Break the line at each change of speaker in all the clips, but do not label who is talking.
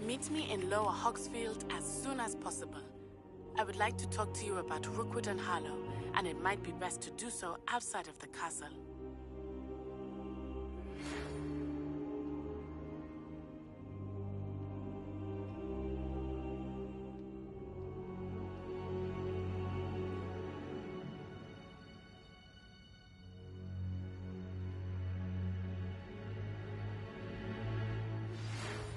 Meet me in Lower Hogsfield as soon as possible. I would like to talk to you about Rookwood and Harlow, and it might be best to do so outside of the castle.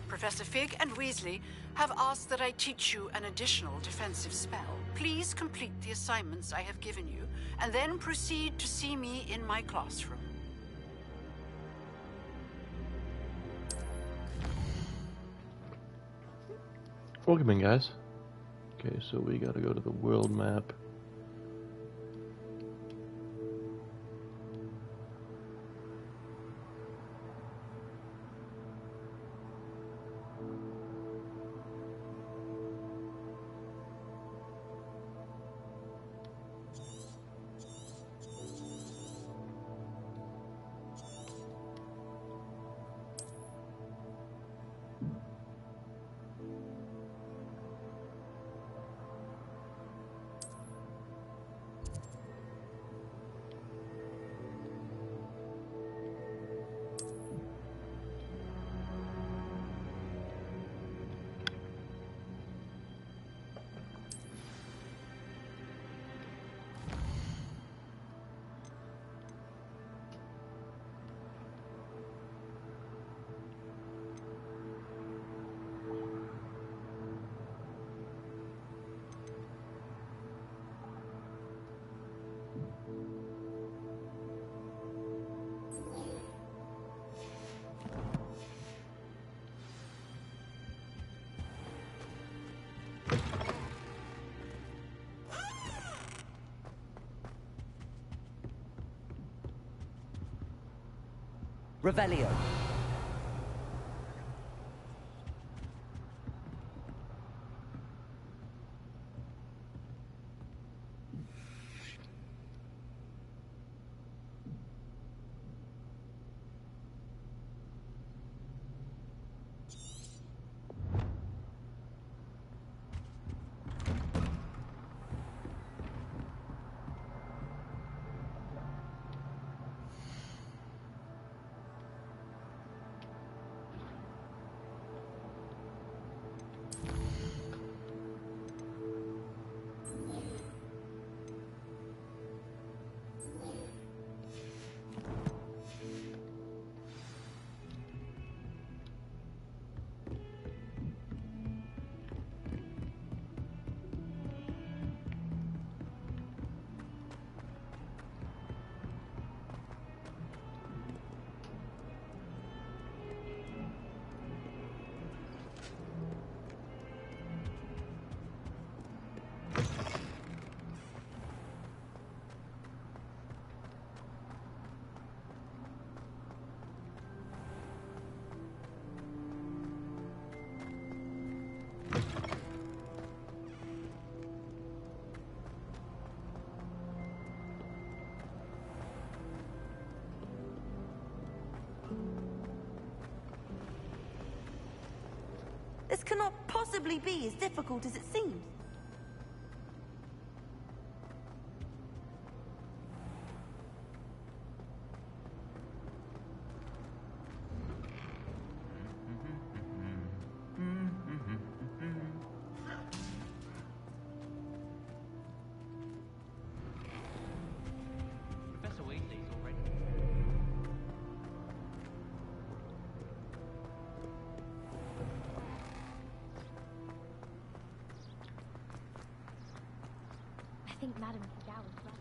Professor Fig and Weasley have asked that I teach you an additional defensive spell. Please complete the assignments I have given you, and then proceed to see me in my classroom.
Welcome in, guys. Okay, so we gotta go to the world map.
Revelio.
This cannot possibly be as difficult as it seems.
I think Madame Fidel is right.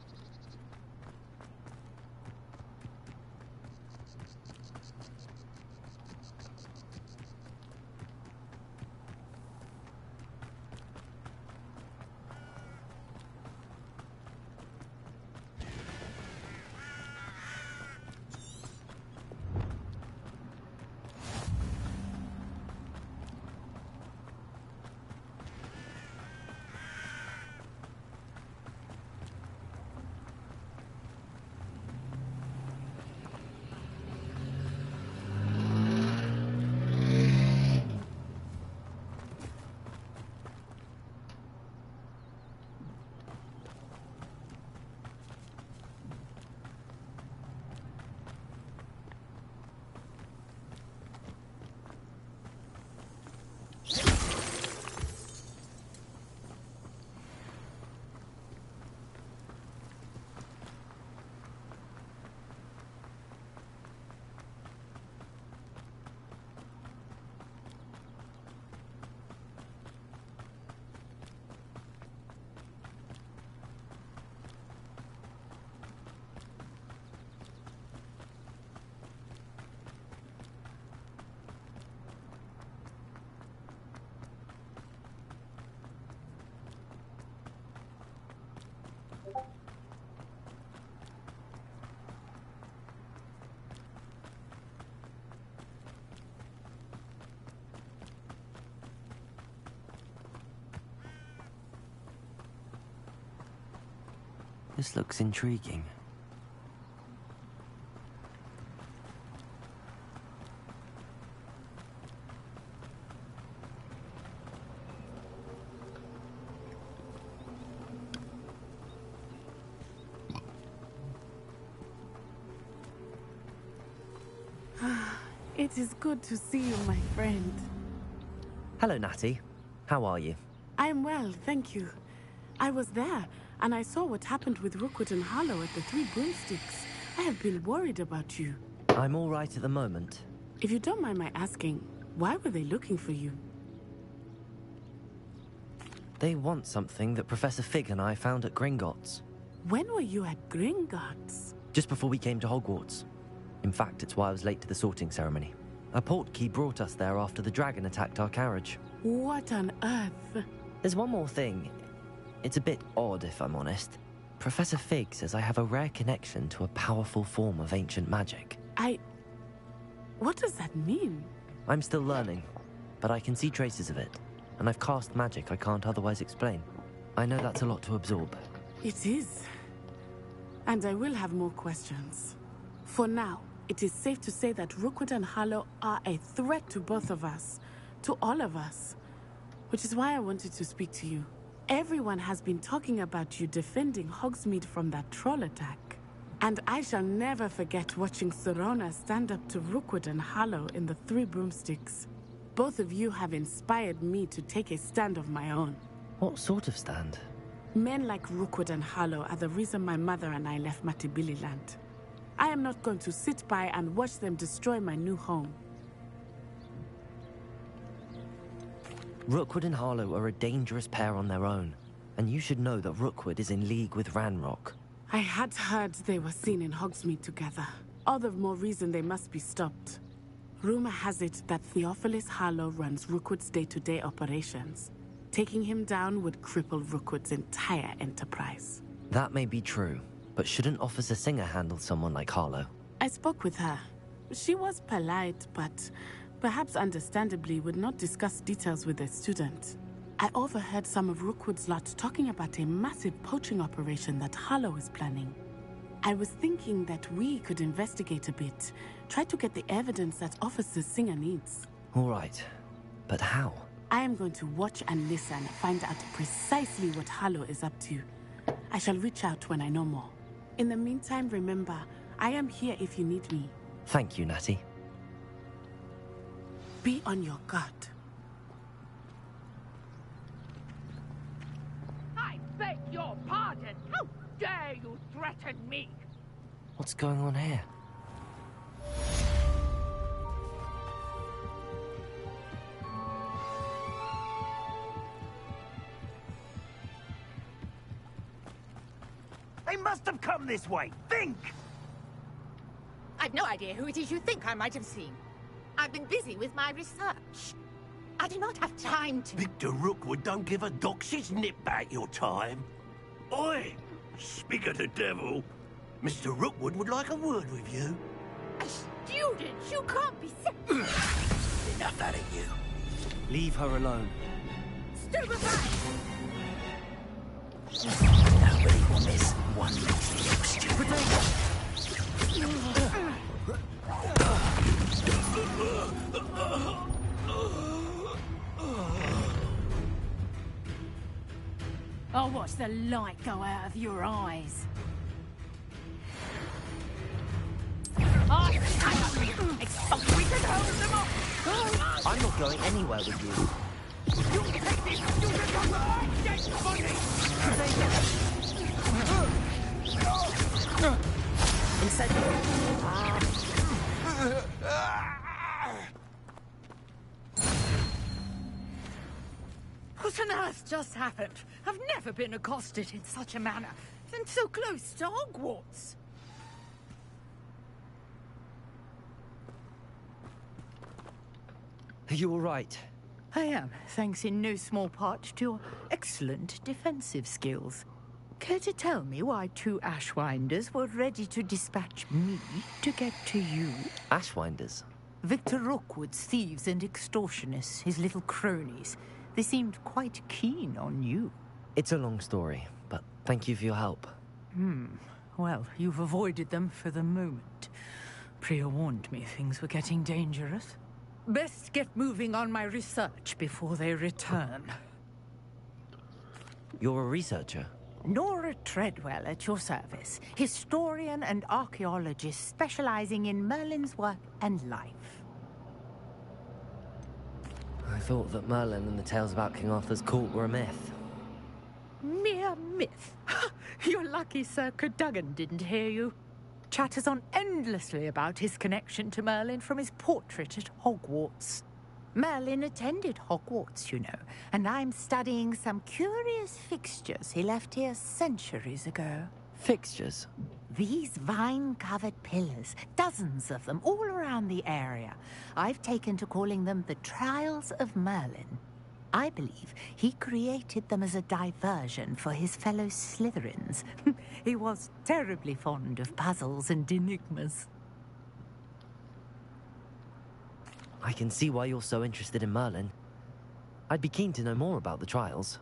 This looks intriguing.
It is good to see you, my friend.
Hello, Natty. How are you?
I am well, thank you. I was there, and I saw what happened with Rookwood and Harlow at the Three Broomsticks. I have been worried about you.
I'm all right at the moment.
If you don't mind my asking, why were they looking for you?
They want something that Professor Fig and I found at Gringotts.
When were you at Gringotts?
Just before we came to Hogwarts. In fact, it's why I was late to the sorting ceremony. A portkey brought us there after the dragon attacked our carriage.
What on earth?
There's one more thing. It's a bit odd, if I'm honest. Professor Fig says I have a rare connection to a powerful form of ancient magic.
What does that mean?
I'm still learning, but I can see traces of it. And I've cast magic I can't otherwise explain. I know that's a lot to absorb.
It is. And I will have more questions. For now, it is safe to say that Rookwood and Harlow are a threat to both of us. To all of us. Which is why I wanted to speak to you. Everyone has been talking about you defending Hogsmeade from that troll attack. And I shall never forget watching Serona stand up to Rookwood and Harlow in the Three Broomsticks. Both of you have inspired me to take a stand of my own.
What sort of stand?
Men like Rookwood and Harlow are the reason my mother and I left Matibili-land. I am not going to sit by and watch them destroy my new home.
Rookwood and Harlow are a dangerous pair on their own, and you should know that Rookwood is in league with Ranrock.
I had heard they were seen in Hogsmeade together. All the more reason they must be stopped. Rumor has it that Theophilus Harlow runs Rookwood's day-to-day operations. Taking him down would cripple Rookwood's entire enterprise.
That may be true, but shouldn't Officer Singer handle someone like Harlow?
I spoke with her. She was polite, but perhaps understandably would not discuss details with a student. I overheard some of Rookwood's lot talking about a massive poaching operation that Harlow is planning. I was thinking that we could investigate a bit, try to get the evidence that Officer Singer needs.
All right, but how?
I am going to watch and listen, find out precisely what Harlow is up to. I shall reach out when I know more. In the meantime, remember, I am here if you need me.
Thank you, Natty.
Be on your guard.
I beg your pardon. How dare you threaten me?
What's going on here?
They must have come this way. Think!
I've no idea who it is you think I might have seen. I've been busy with my research. I do not have time to...
Victor Rookwood don't give a doxy's nip back your time. Oi! Speak of the devil. Mr. Rookwood would like a word with you.
A student? You can't be...
Enough out of you.
Leave her alone.
Stupefy!
Nobody will miss one little stupid.
I'll watch the light go out of your eyes. We can hold them off!
I'm not going anywhere with you.
You take this! You become a dead body! What on earth just happened? I've never been accosted in such a manner, and so close to Hogwarts.
Are you all right?
I am, thanks in no small part to your excellent defensive skills. Care to tell me why two Ashwinders were ready to dispatch me to get to you?
Ashwinders?
Victor Rookwood's thieves and extortionists, his little cronies. They seemed quite keen on you.
It's a long story, but thank you for your help.
Well, you've avoided them for the moment. Priya warned me things were getting dangerous. Best get moving on my research before they return.
You're a researcher?
Nora Treadwell at your service. Historian and archaeologist specializing in Merlin's work and life.
I thought that Merlin and the tales about King Arthur's court were a myth.
Mere myth. You're lucky Sir Cadogan didn't hear you. Chatters on endlessly about his connection to Merlin from his portrait at Hogwarts. Merlin attended Hogwarts, you know, and I'm studying some curious fixtures he left here centuries ago.
Fixtures?
These vine-covered pillars, dozens of them all around the area. I've taken to calling them the Trials of Merlin. I believe he created them as a diversion for his fellow Slytherins. He was terribly fond of puzzles and enigmas.
I can see why you're so interested in Merlin. I'd be keen to know more about the trials.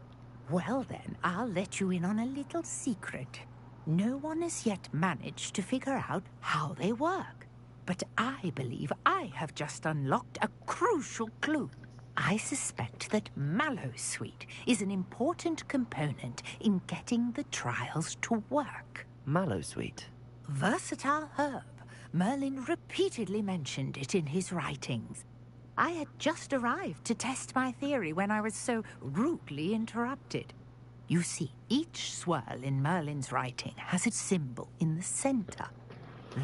Well then, I'll let you in on a little secret. No one has yet managed to figure out how they work. But I believe I have just unlocked a crucial clue. I suspect that Mallowsweet is an important component in getting the trials to work.
Mallowsweet?
Versatile herb. Merlin repeatedly mentioned it in his writings. I had just arrived to test my theory when I was so rudely interrupted. You see, each swirl in Merlin's writing has its symbol in the center.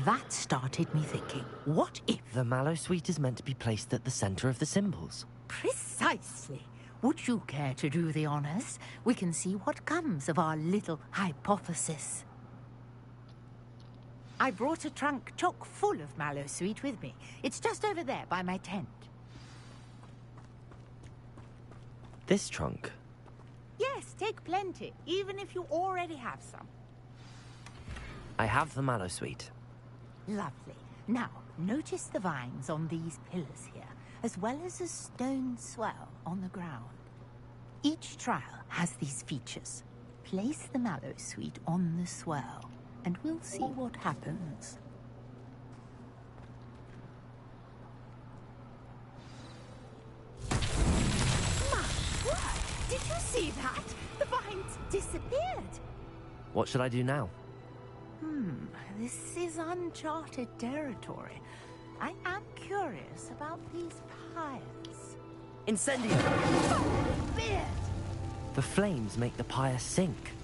That started me thinking, what if...
The Mallowsweet is meant to be placed at the center of the symbols.
Precisely. Would you care to do the honors? We can see what comes of our little hypothesis. I brought a trunk chock full of Mallowsweet with me. It's just over there by my tent.
This trunk?
Yes, take plenty, even if you already have some.
I have the Mallowsweet.
Lovely. Now, notice the vines on these pillars here, as well as a stone swell on the ground. Each trial has these features. Place the Mallowsweet on the swell, and we'll see what happens. My word! Did you see that? The vines disappeared.
What should I do now?
This is uncharted territory. I am curious about these pyres.
Incendio!
Beard!
The flames make the pyre sink.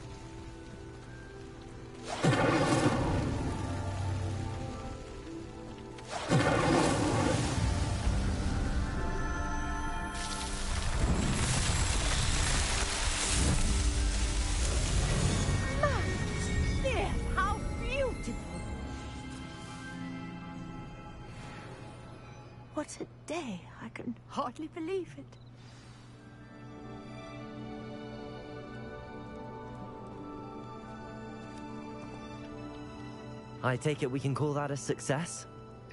How beautiful! What a day! I can hardly believe it.
I take it we can call that a success?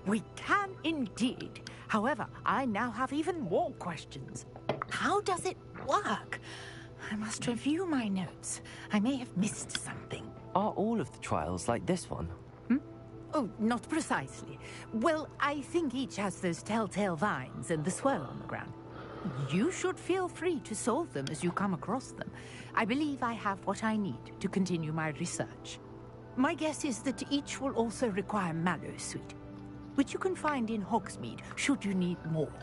We can indeed. However, I now have even more questions. How does it work? I must review my notes. I may have missed something.
Are all of the trials like this one?
Oh, not precisely. Well, I think each has those telltale vines and the swirl on the ground. You should feel free to solve them as you come across them. I believe I have what I need to continue my research. My guess is that each will also require Mallowsweet, which you can find in Hogsmeade should you need more.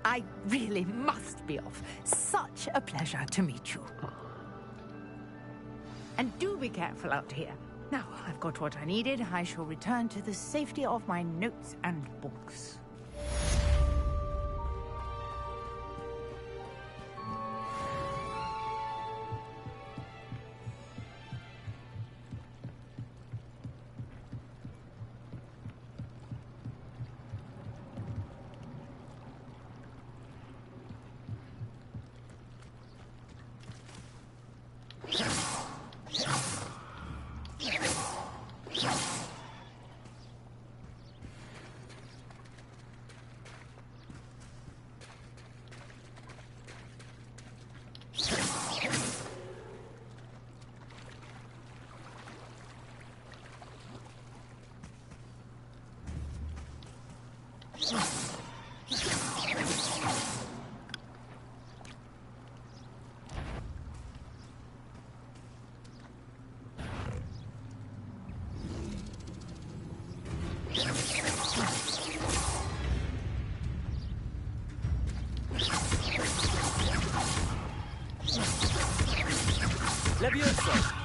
I really must be off. Such a pleasure to meet you. And do be careful out here. Now I've got what I needed, I shall return to the safety of my notes and books.
Levioso!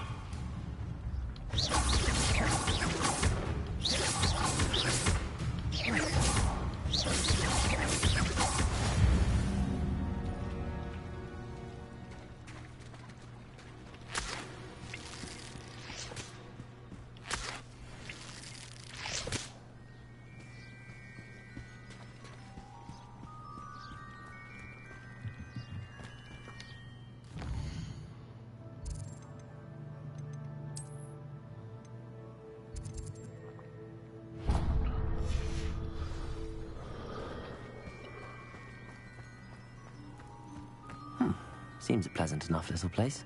Seems a pleasant enough little place.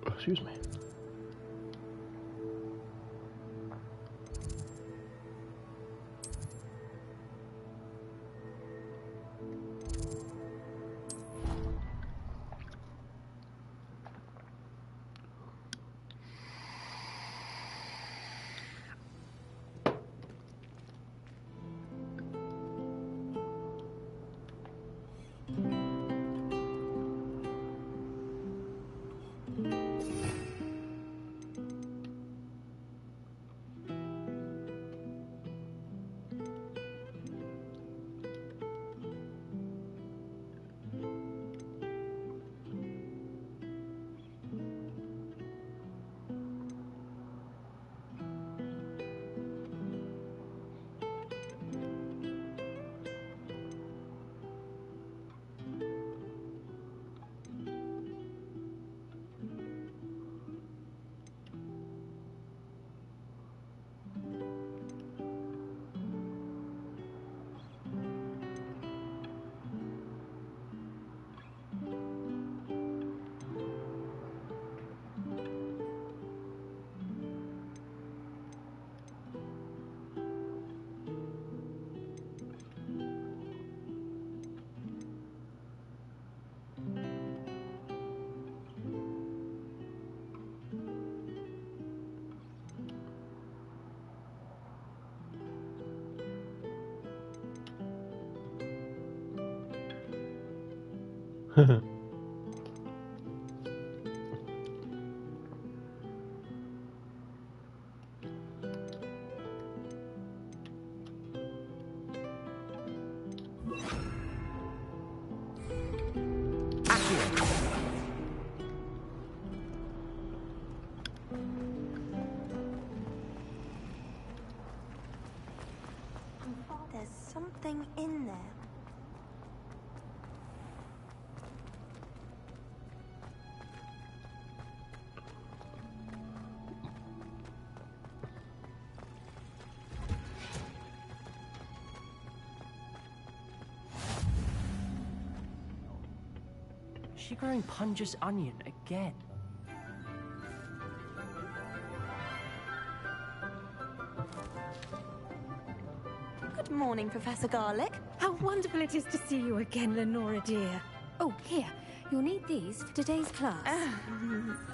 Excuse me.
There's something in there.
Is she growing Punja's onion again?
Good morning, Professor Garlic.
How wonderful it is to see you again, Lenora dear. Oh, here. You'll need these for today's class.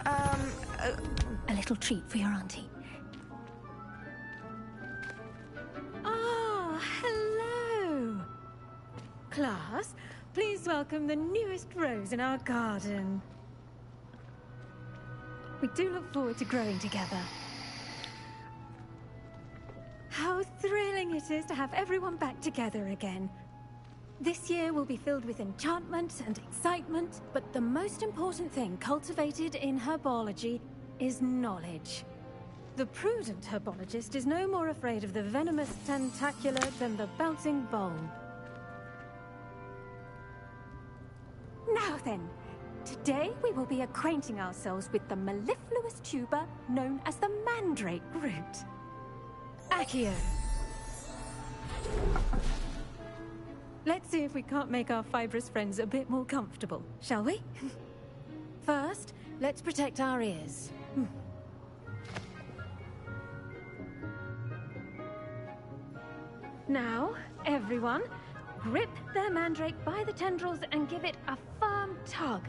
A little treat for your auntie. Ah, hello. Class, please welcome the newest rose in our garden. We do look forward to growing together. How thrilling it is to have everyone back together again. This year will be filled with enchantment and excitement, but the most important thing cultivated in herbology is knowledge. The prudent herbologist is no more afraid of the venomous tentacular than the bouncing bulb. Now then, today we will be acquainting ourselves with the mellifluous tuber known as the mandrake root. Accio. Let's see if we can't make our fibrous friends a bit more comfortable, shall we? First, let's protect our ears. Now, everyone, grip their mandrake by the tendrils and give it a firm tug.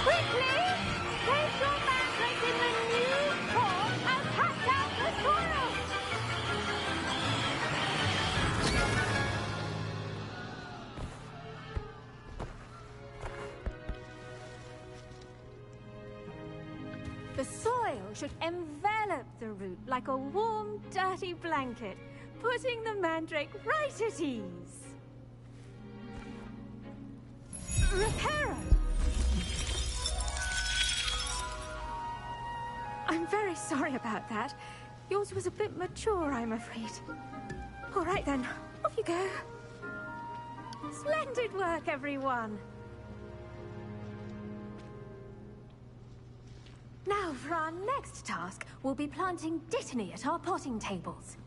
Quickly! Place your mandrake in the new form and pack out the soil! The soil should envelop the root like a warm, dirty blanket, putting the mandrake right at ease. Reparo! I'm very sorry about that. Yours was a bit mature, I'm afraid. All right then, off you go. Splendid work, everyone. Now, for our next task, we'll be planting Dittany at our potting tables.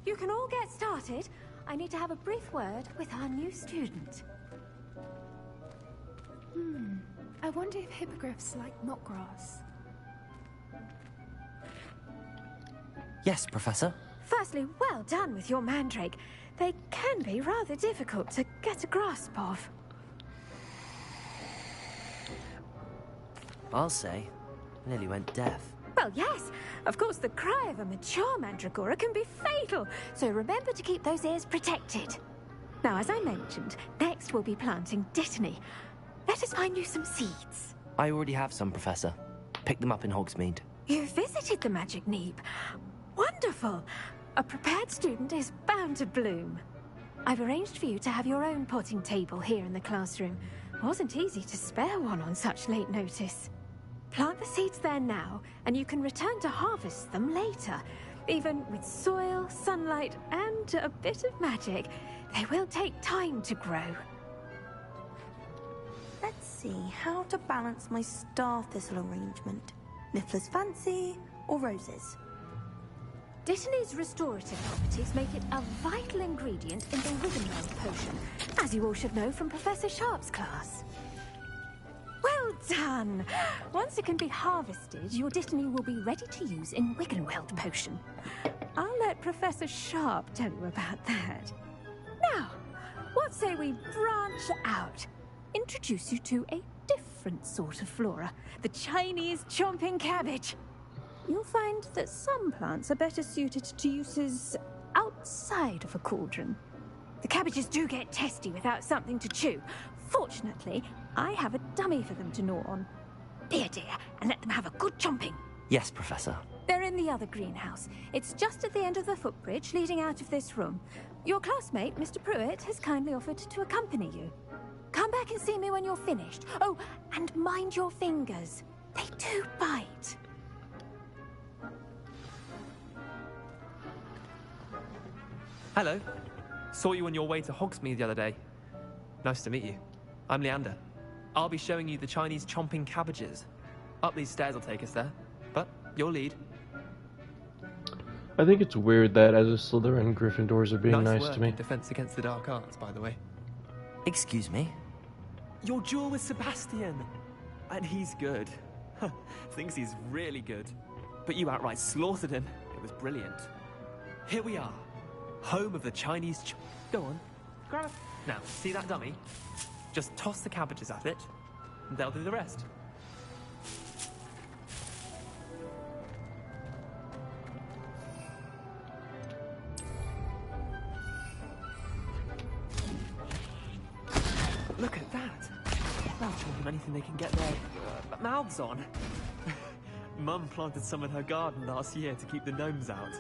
You can all get started. I need to have a brief word with our new student.
I wonder if hippogriffs like knotgrass.
Yes, Professor.
Firstly, well done with your mandrake. They can be rather difficult to get a grasp of.
I'll say. Nearly went deaf.
Well, yes. Of course, the cry of a mature mandragora can be fatal, so remember to keep those ears protected. Now, as I mentioned, next we'll be planting Dittany. Let us find you some seeds.
I already have some, Professor. Picked them up in Hogsmeade.
You visited the Magic Neep. Wonderful. A prepared student is bound to bloom. I've arranged for you to have your own potting table here in the classroom. Wasn't easy to spare one on such late notice. Plant the seeds there now, and you can return to harvest them later. Even with soil, sunlight, and a bit of magic, they will take time to grow.
Let's see how to balance my star thistle arrangement. Niffler's fancy or roses?
Dittany's restorative properties make it a vital ingredient in the Wiggenweld potion, as you all should know from Professor Sharp's class. Well done! Once it can be harvested, your Dittany will be ready to use in Wiggenweld potion. I'll let Professor Sharp tell you about that. Now, what say we branch out? Introduce you to a different sort of flora, the Chinese chomping cabbage. You'll find that some plants are better suited to uses outside of a cauldron. The cabbages do get testy without something to chew. Fortunately, I have a dummy for them to gnaw on. Dear, and let them have a good chomping.
Yes, Professor.
They're in the other greenhouse. It's just at the end of the footbridge leading out of this room. Your classmate, Mr. Pruitt, has kindly offered to accompany you. Come back and see me when you're finished. Oh, and mind your fingers. They do bite.
Hello. Saw you on your way to Hogsmeade the other day. Nice to meet you. I'm Leander. I'll be showing you the Chinese chomping cabbages. Up these stairs will take us there, but you'll lead.
I think it's weird that as a Slytherin, Gryffindors are being nice
work
to me.
in Defense Against the Dark Arts, by the way.
Excuse me?
Your duel with Sebastian. And he's good. Thinks he's really good. But you outright slaughtered him. It was brilliant. Here we are. Home of the Chinese Go on. Grab it. Now, see that dummy? Just toss the cabbages at it, and they'll do the rest. Look at that! They'll chomp on anything they can get their mouths on. Mum planted some in her garden last year to keep the gnomes out.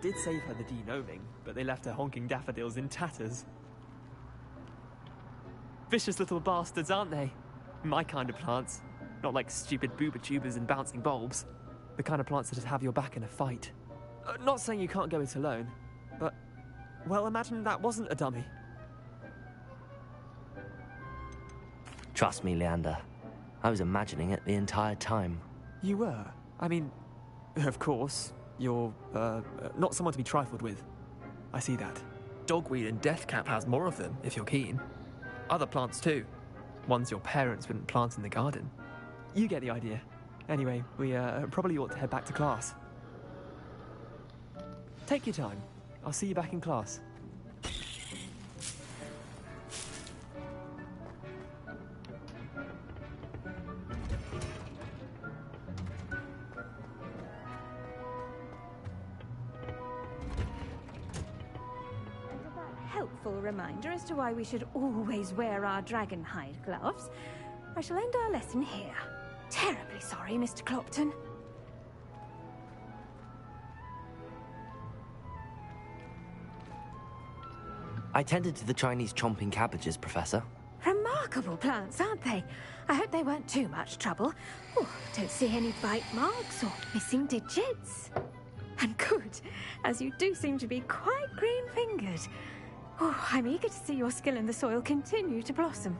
Did save her the de-gnoming, but they left her honking daffodils in tatters. Vicious little bastards, aren't they? My kind of plants. Not like stupid booba tubers and bouncing bulbs. The kind of plants that just have your back in a fight. Not saying you can't go it alone, but... well, imagine that wasn't a dummy.
Trust me, Leander. I was imagining it the entire time.
You were? I mean, of course, you're, not someone to be trifled with. I see that. Dogweed and deathcap has more of them, if you're keen. Other plants too. Ones your parents wouldn't plant in the garden. You get the idea. Anyway, we probably ought to head back to class. Take your time. I'll see you back in class.
Helpful reminder as to why we should always wear our dragon hide gloves. I shall end our lesson here. Terribly sorry, Mr. Clopton.
I tended to the Chinese chomping cabbages, Professor.
Remarkable plants, aren't they? I hope they weren't too much trouble. Oh, don't see any bite marks or missing digits. And good, as you do seem to be quite green-fingered. Oh, I'm eager to see your skill in the soil continue to blossom.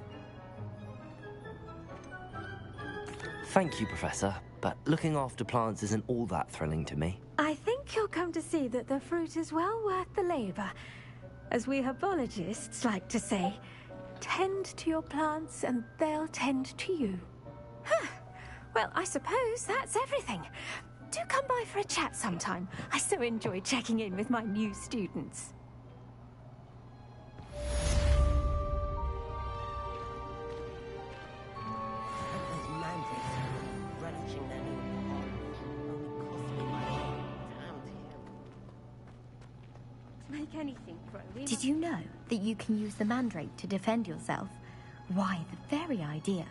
Thank you, Professor, but looking after plants isn't all that thrilling to me.
I think you'll come to see that the fruit is well worth the labor. As we herbologists like to say, tend to your plants and they'll tend to you. Huh. Well, I suppose that's everything. Do come by for a chat sometime. I so enjoy checking in with my new students. Make anything grow.
Did you know that you can use the mandrake to defend yourself? Why, the very idea.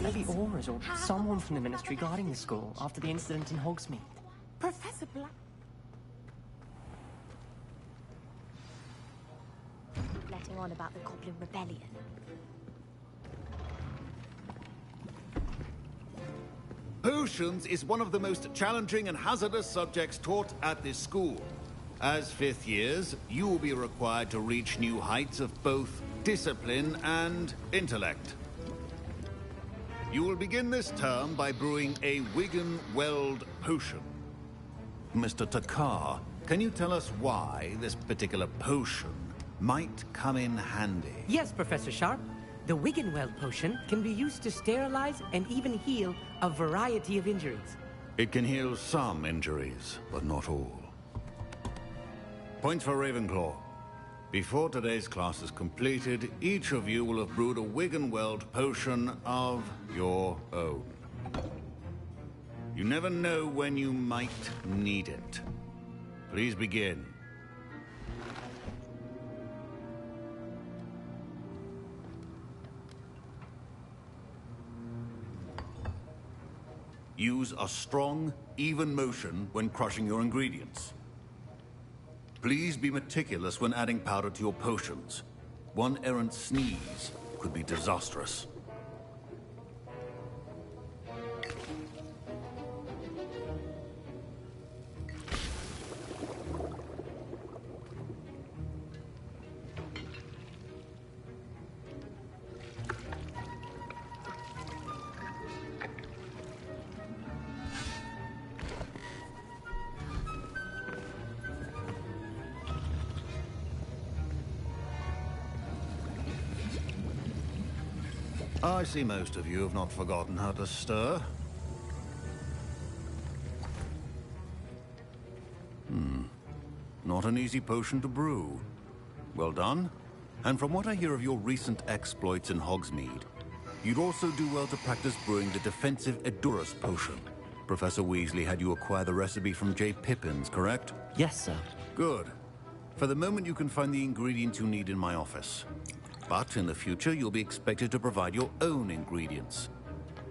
Maybe Aura's or someone from the Ministry guarding the school after the incident in Hogsmeade.
Professor Black...
Letting on about the Goblin Rebellion.
Potions is one of the most challenging and hazardous subjects taught at this school. As fifth years, you will be required to reach new heights of both discipline and intellect. You will begin this term by brewing a Wigan-Weld potion. Mr. Takar, can you tell us why this particular potion might come in handy?
Yes, Professor Sharp. The Wigan-Weld potion can be used to sterilize and even heal a variety of injuries.
It can heal some injuries, but not all. Points for Ravenclaw. Before today's class is completed, each of you will have brewed a Wigan-Weld potion of your own. You never know when you might need it. Please begin. Use a strong, even motion when crushing your ingredients. Please be meticulous when adding powder to your potions. One errant sneeze could be disastrous. I see most of you have not forgotten how to stir. Not not an easy potion to brew. Well done. And from what I hear of your recent exploits in Hogsmeade, you'd also do well to practice brewing the defensive Edurus potion. Professor Weasley had you acquire the recipe from J. Pippin's, correct?
Yes, sir.
Good. For the moment, you can find the ingredients you need in my office. But in the future, you'll be expected to provide your own ingredients.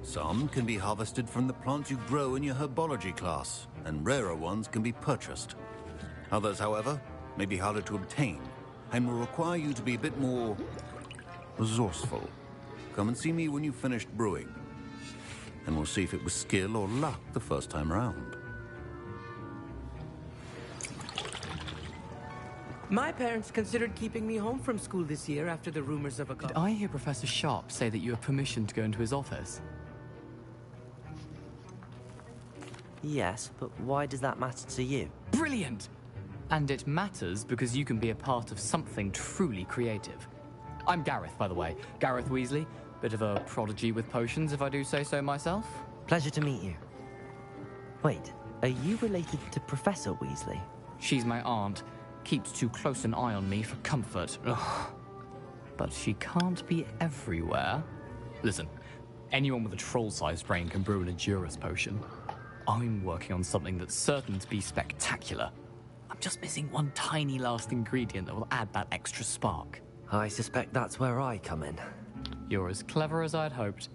Some can be harvested from the plants you grow in your herbology class, and rarer ones can be purchased. Others, however, may be harder to obtain, and will require you to be a bit more resourceful. Come and see me when you've finished brewing, and we'll see if it was skill or luck the first time round.
My parents considered keeping me home from school this year after the rumors of a...
Did I hear Professor Sharp say that you have permission to go into his office?
Yes, but why does that matter to you?
Brilliant! And it matters because you can be a part of something truly creative. I'm Gareth, by the way. Gareth Weasley. Bit of a prodigy with potions, if I do say so myself.
Pleasure to meet you. Wait, are you related to Professor Weasley?
She's my aunt. Keeps too close an eye on me for comfort. Ugh. But she can't be everywhere. Listen, anyone with a troll-sized brain can brew an Edurus potion. I'm working on something that's certain to be spectacular. I'm just missing one tiny last ingredient that will add that extra spark.
I suspect that's where I come in.
You're as clever as I'd hoped.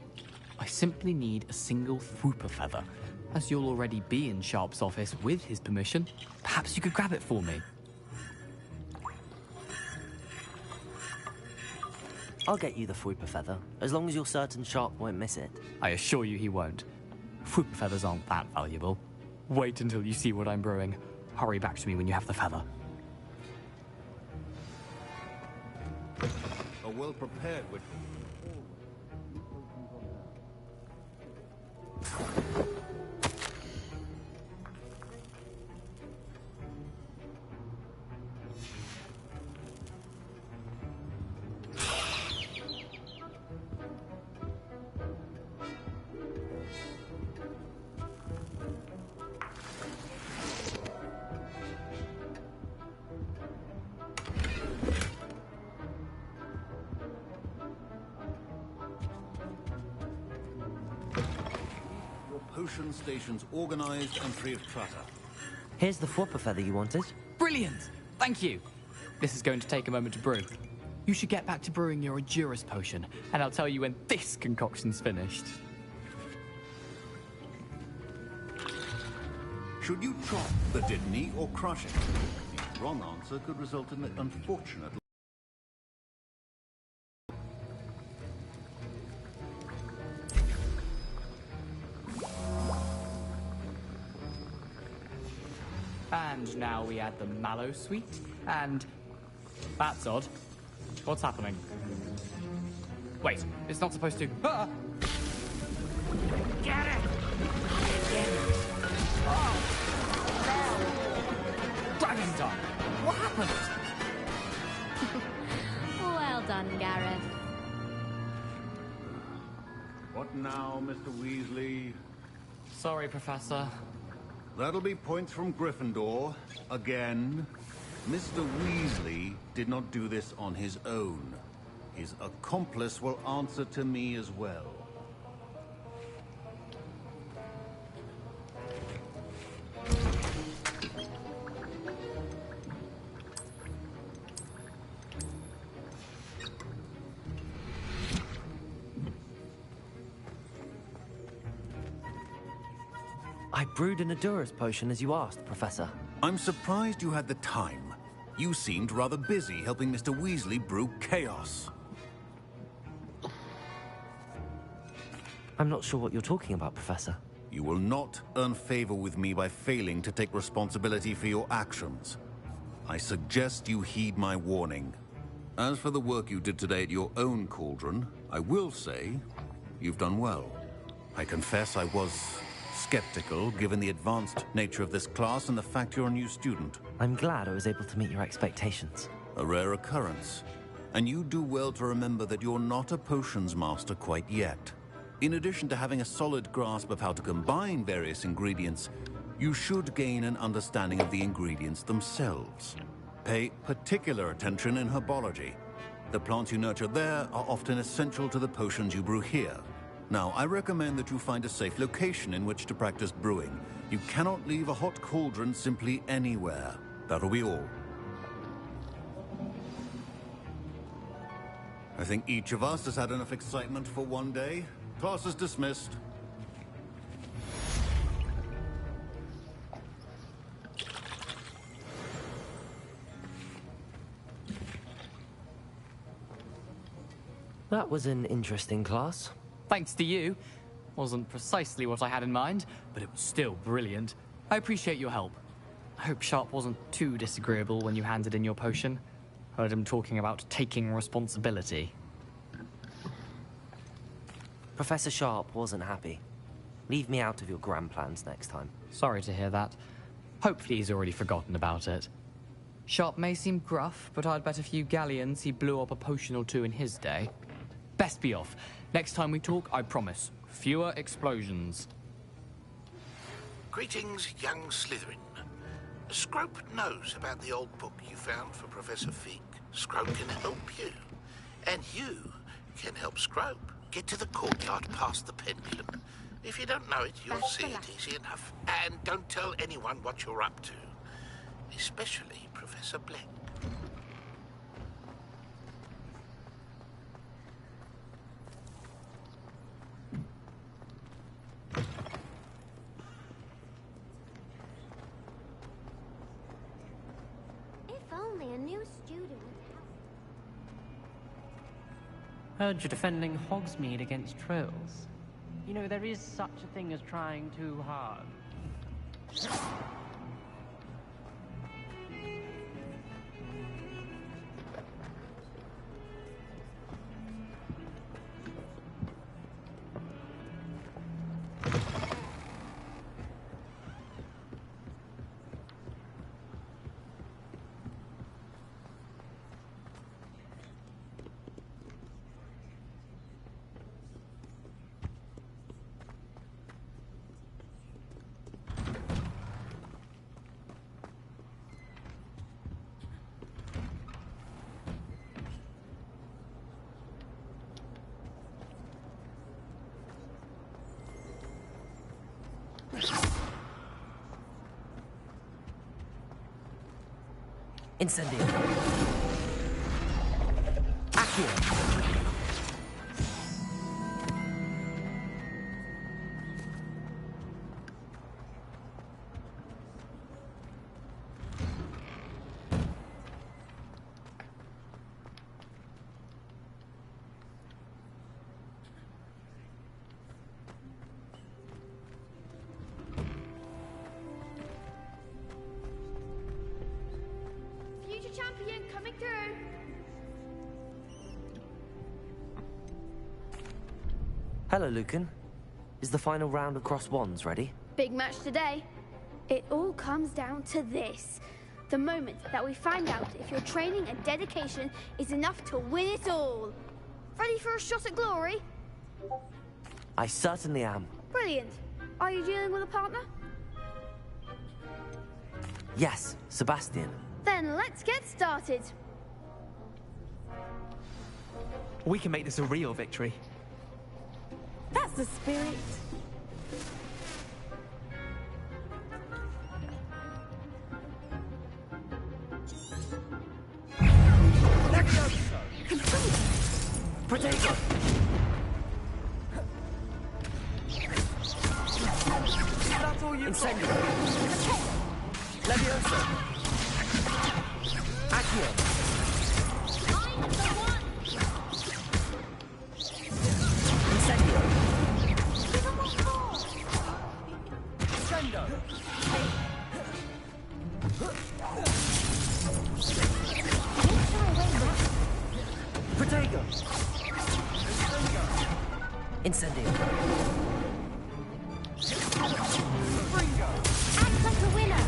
I simply need a single Fwooper feather. As you'll already be in Sharp's office with his permission, perhaps you could grab it for me.
I'll get you the Fwooper feather, as long as you're certain Sharp won't miss it.
I assure you he won't. Fwooper feathers aren't that valuable. Wait until you see what I'm brewing. Hurry back to me when you have the feather.
A well-prepared witch. Potion stations organized and free of clutter.
Here's the Fwooper feather you wanted.
Brilliant! Thank you! This is going to take a moment to brew. You should get back to brewing your Edurus potion, and I'll tell you when this concoction's finished.
Should you chop the Didney or crush it? The wrong answer could result in the unfortunate...
And now we add the mallow sweet, and... That's odd. What's happening? Wait, it's not supposed to... Ah!
Get it!
Oh! No! Dragon Dog! What happened?
Well done, Gareth.
What now, Mr. Weasley?
Sorry, Professor.
That'll be points from Gryffindor. Again. Mr. Weasley did not do this on his own. His accomplice will answer to me as well.
I brewed an Edurus potion as you asked, Professor.
I'm surprised you had the time. You seemed rather busy helping Mr. Weasley brew chaos.
I'm not sure what you're talking about, Professor.
You will not earn favor with me by failing to take responsibility for your actions. I suggest you heed my warning. As for the work you did today at your own cauldron, I will say you've done well. I confess I was skeptical, given the advanced nature of this class and the fact you're a new student.
I'm glad I was able to meet your expectations.
A rare occurrence. And you do well to remember that you're not a potions master quite yet. In addition to having a solid grasp of how to combine various ingredients, you should gain an understanding of the ingredients themselves. Pay particular attention in herbology. The plants you nurture there are often essential to the potions you brew here. Now, I recommend that you find a safe location in which to practice brewing. You cannot leave a hot cauldron simply anywhere. That'll be all. I think each of us has had enough excitement for one day. Class is dismissed.
That was an interesting class.
Thanks to you. Wasn't precisely what I had in mind, but it was still brilliant. I appreciate your help. I hope Sharp wasn't too disagreeable when you handed in your potion. Heard him talking about taking responsibility.
Professor Sharp wasn't happy. Leave me out of your grand plans next time.
Sorry to hear that. Hopefully he's already forgotten about it. Sharp may seem gruff, but I'd bet a few galleons he blew up a potion or two in his day. Best be off. Next time we talk, I promise. Fewer explosions.
Greetings, young Slytherin. Scrope knows about the old book you found for Professor Fig. Scrope can help you. And you can help Scrope get to the courtyard past the pendulum. If you don't know it, you'll see it easy enough. And don't tell anyone what you're up to. Especially Professor Black.
Only a new student.
Heard you're defending Hogsmeade against trolls. You know, there is such a thing as trying too hard.
Incendio. Accio.
Champion coming through.
Hello, Lucan. Is the final round of Cross Wands ready?
Big match today. It all comes down to this. The moment that we find out if your training and dedication is enough to win it all. Ready for a shot at glory?
I certainly am.
Brilliant. Are you dealing with a partner?
Yes, Sebastian.
Then let's get started.
We can make this a real victory.
That's the spirit.
Potato!
That's all you
Incendio! Levioso! Accio!
I'm the one!
Incendio!
Give him one more!
Sendo! Protego! Incendio!
Act like a winner!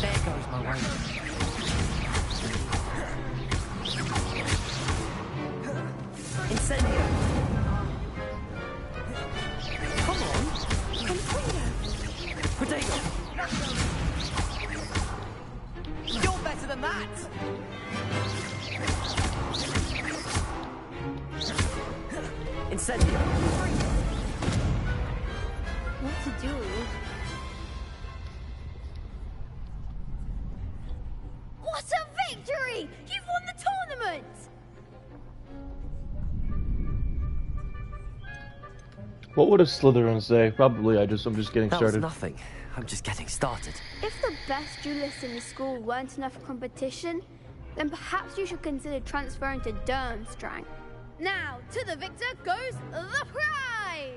There goes my way.
Incendio! Incendio.
What to do? What a victory! You've won the tournament!
What would a Slytherin say? Probably I'm just getting
That
started.
was nothing. I'm just getting started.
If the best duelists in the school weren't enough competition, then perhaps you should consider transferring to Durmstrang. Now, to the victor goes the prize!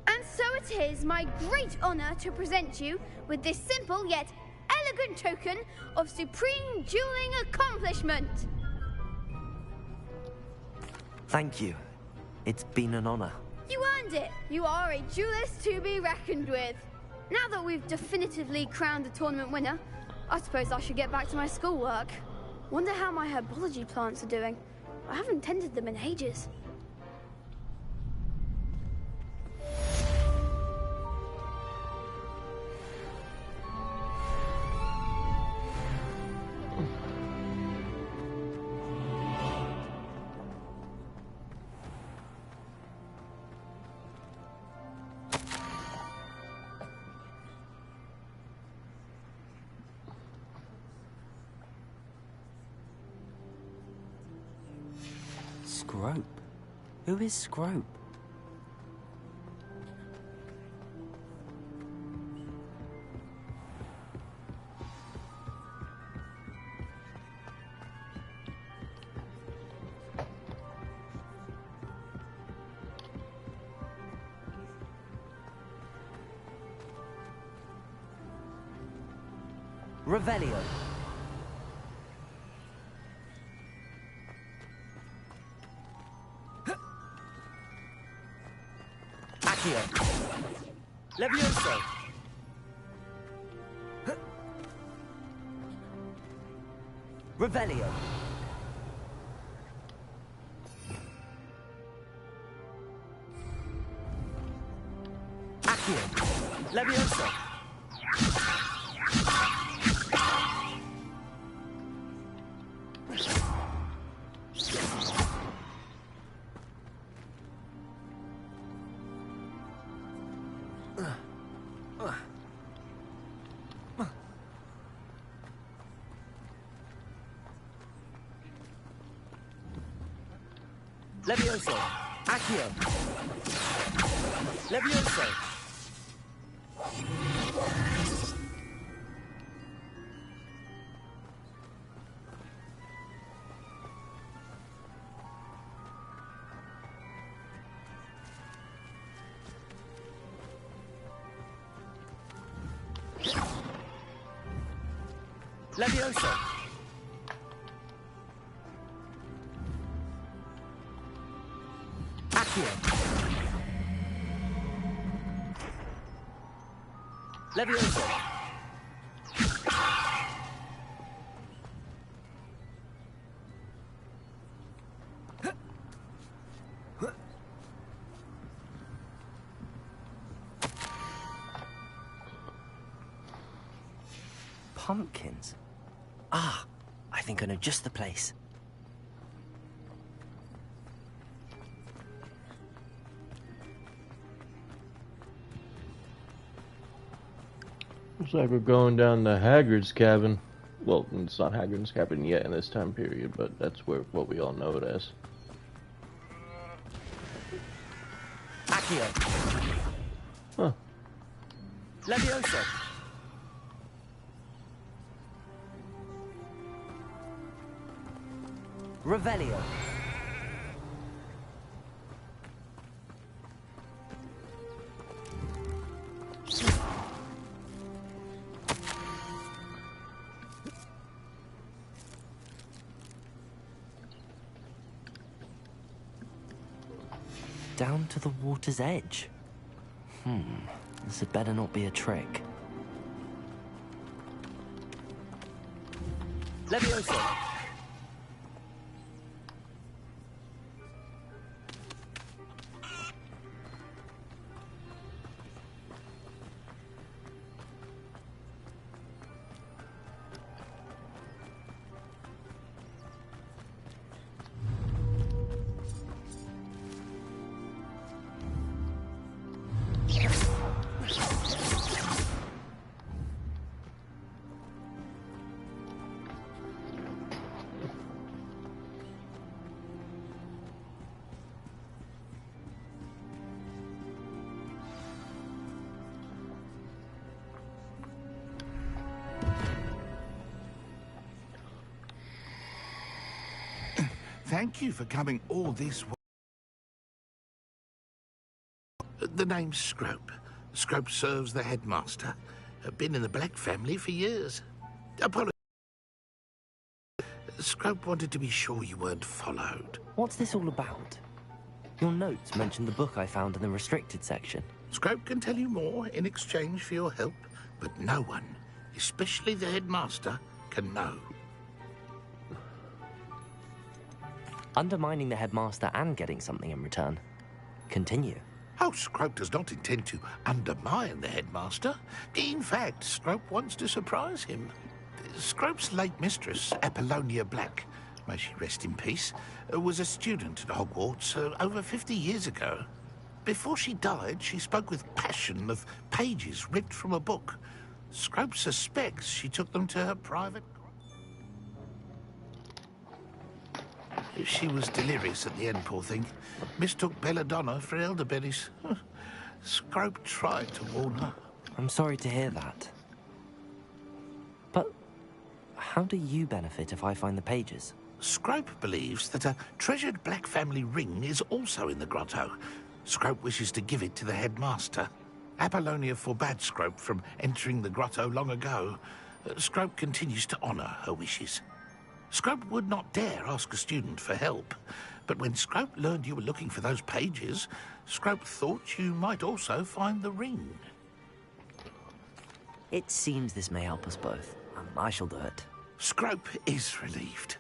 And so it is my great honor to present you with this simple yet elegant token of supreme dueling accomplishment.
Thank you. It's been an honor.
You earned it. You are a duelist to be reckoned with. Now that we've definitively crowned the tournament winner, I suppose I should get back to my schoolwork. Wonder how my herbology plants are doing. I haven't tended them in ages.
Scrope? Who is Scrope? Revelio. Accio. Levioso. Revelio. Accio. Levioso. Levioso. Accio. Levioso. Levioso. Accio. Levioso. Pumpkins? Ah, I think I know just the place.
Looks like we're going down to Hagrid's cabin. Well, it's not Hagrid's cabin yet in this time period, but that's what we all know it as.
Accio.
Huh.
Levioso. Revelio. Down to the water's edge. This had better not be a trick. Levioso.
Thank you for coming all this way. The name's Scrope. Scrope serves the headmaster. Been in the Black family for years. Apologies. Scrope wanted to be sure you weren't followed.
What's this all about? Your notes mentioned the book I found in the restricted section.
Scrope can tell you more in exchange for your help, but no one, especially the headmaster, can know.
Undermining the headmaster and getting something in return. Continue.
Oh, Scrope does not intend to undermine the headmaster. In fact, Scrope wants to surprise him. Scrope's late mistress, Apollonia Black, may she rest in peace, was a student at Hogwarts over 50 years ago. Before she died, she spoke with passion of pages ripped from a book. Scrope suspects she took them to her private... She was delirious at the end, poor thing. Mistook belladonna for elderberries. Scrope tried to warn her.
I'm sorry to hear that. But how do you benefit if I find the pages?
Scrope believes that a treasured Black family ring is also in the grotto. Scrope wishes to give it to the headmaster. Apollonia forbade Scrope from entering the grotto long ago. Scrope continues to honour her wishes. Scrope would not dare ask a student for help, but when Scrope learned you were looking for those pages, Scrope thought you might also find the ring.
It seems this may help us both. I shall do it.
Scrope is relieved.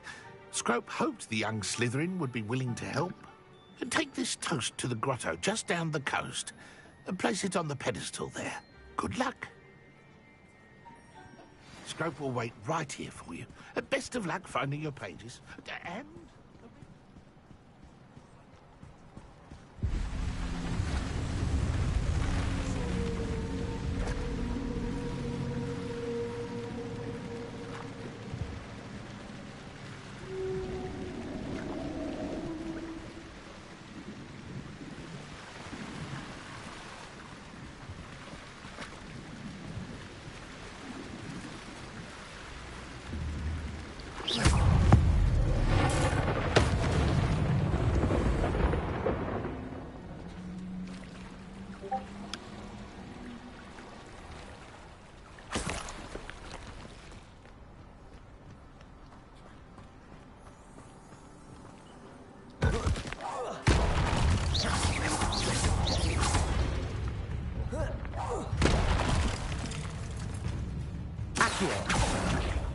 Scrope hoped the young Slytherin would be willing to help. Take this toast to the grotto just down the coast and place it on the pedestal there. Good luck. Scrope will wait right here for you. Best of luck finding your pages. And...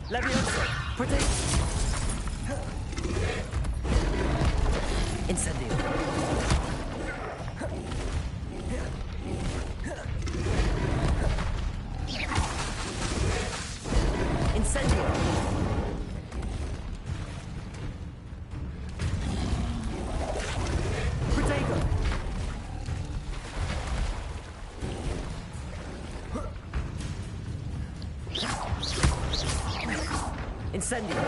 Leviosa! Protect! Incendio! Incendio! Protego! Incendio!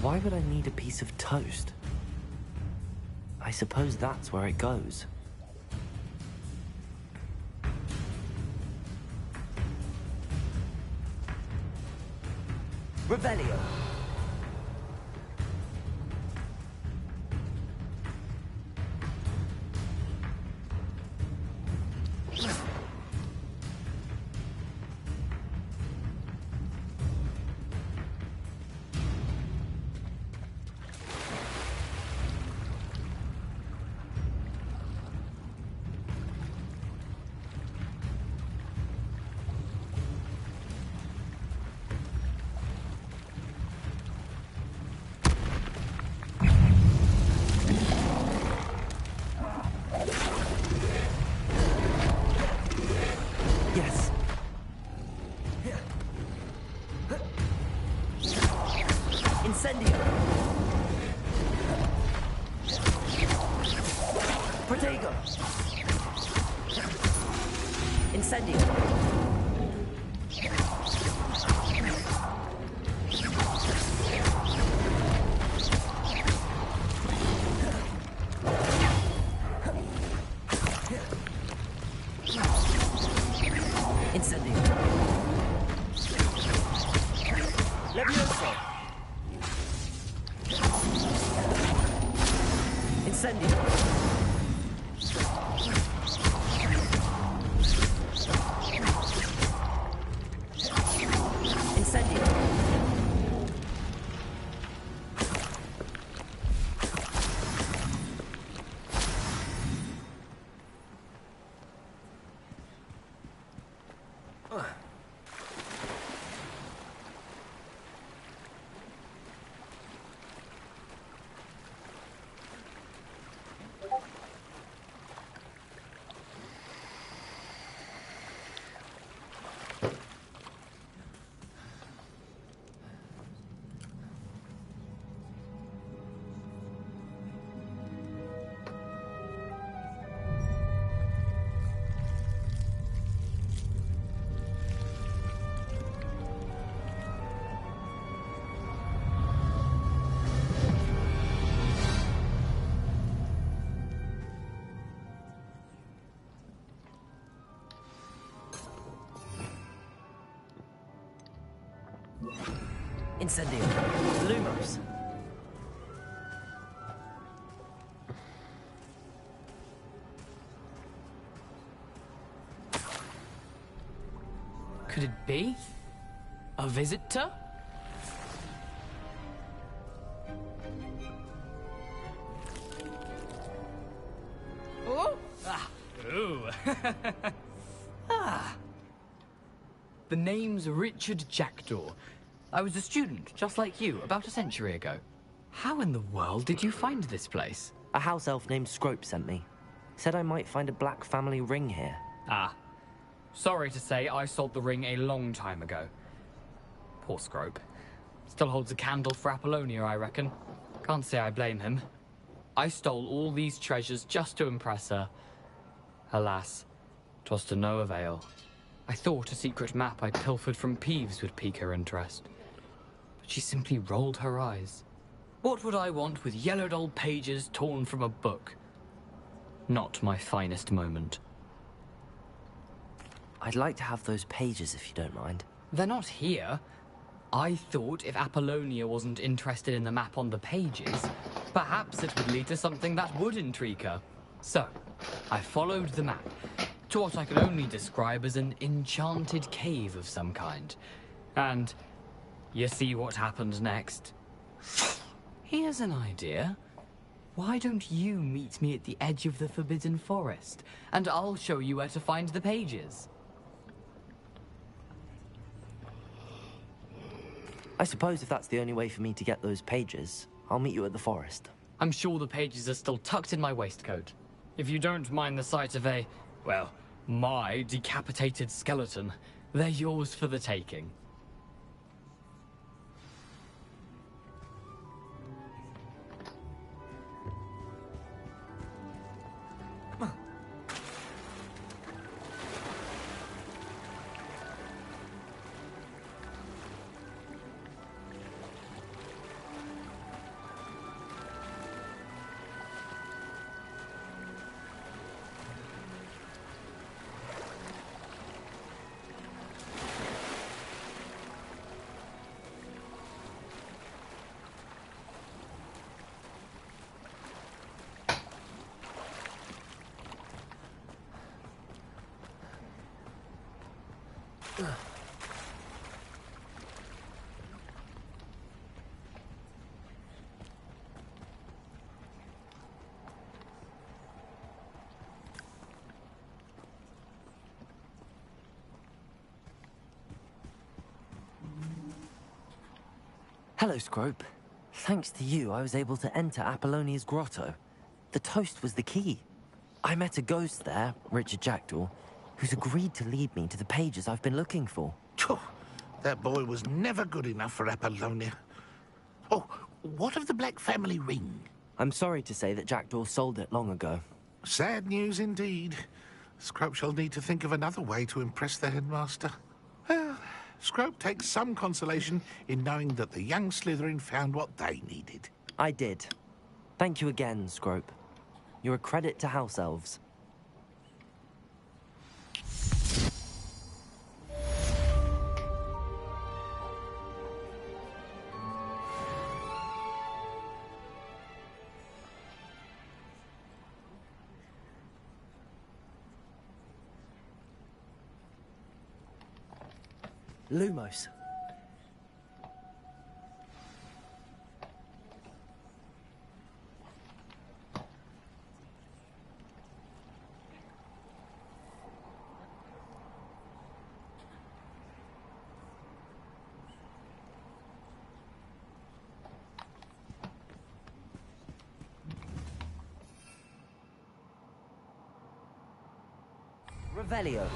Why would I need a piece of toast? I suppose that's where it goes. Revelio. Incendio! Protego! Incendio! Incendio! Levioso! Incendio! Incendio! Incendio! Lumos!
Could it be? A visitor? Oh! Ah! Ooh! Ah! The name's Richard Jackdaw. I was a student, just like you, about a century ago. How in the world did you find this place?
A house elf named Scrope sent me. Said I might find a black family ring here.
Ah. Sorry to say, I sold the ring a long time ago. Poor Scrope. Still holds a candle for Apollonia, I reckon. Can't say I blame him. I stole all these treasures just to impress her. Alas, 'twas to no avail. I thought a secret map I pilfered from Peeves would pique her interest. But she simply rolled her eyes. What would I want with yellowed old pages torn from a book? Not my finest moment.
I'd like to have those pages if you don't mind.
They're not here. I thought if Apollonia wasn't interested in the map on the pages, perhaps it would lead to something that would intrigue her. So, I followed the map to what I can only describe as an enchanted cave of some kind. And you see what happened next? Here's an idea. Why don't you meet me at the edge of the Forbidden Forest, and I'll show you where to find the pages.
I suppose if that's the only way for me to get those pages, I'll meet you at the forest.
I'm sure the pages are still tucked in my waistcoat. If you don't mind the sight of a, well, my decapitated skeleton, they're yours for the taking.
Hello, Scrope. Thanks to you, I was able to enter Apollonia's grotto. The toast was the key. I met a ghost there, Richard Jackdaw, who's agreed to lead me to the pages I've been looking for.
That boy was never good enough for Apollonia. Oh, what of the Black family ring?
I'm sorry to say that Jackdaw sold it long ago.
Sad news indeed. Scrope shall need to think of another way to impress the headmaster. Well, Scrope takes some consolation in knowing that the young Slytherin found what they needed.
I did. Thank you again, Scrope. You're a credit to House Elves. Lumos. Revelio.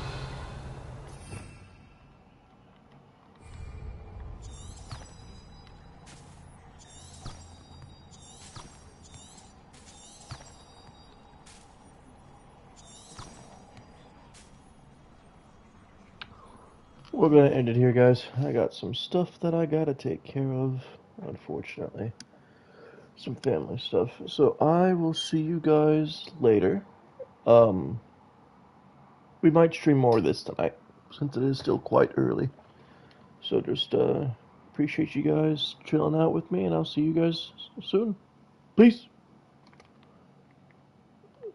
We're gonna end it here, guys. I got some stuff that I gotta take care of, unfortunately. Some family stuff. So I will see you guys later. We might stream more of this tonight, since it is still quite early. So just appreciate you guys chilling out with me, and I'll see you guys soon. Peace!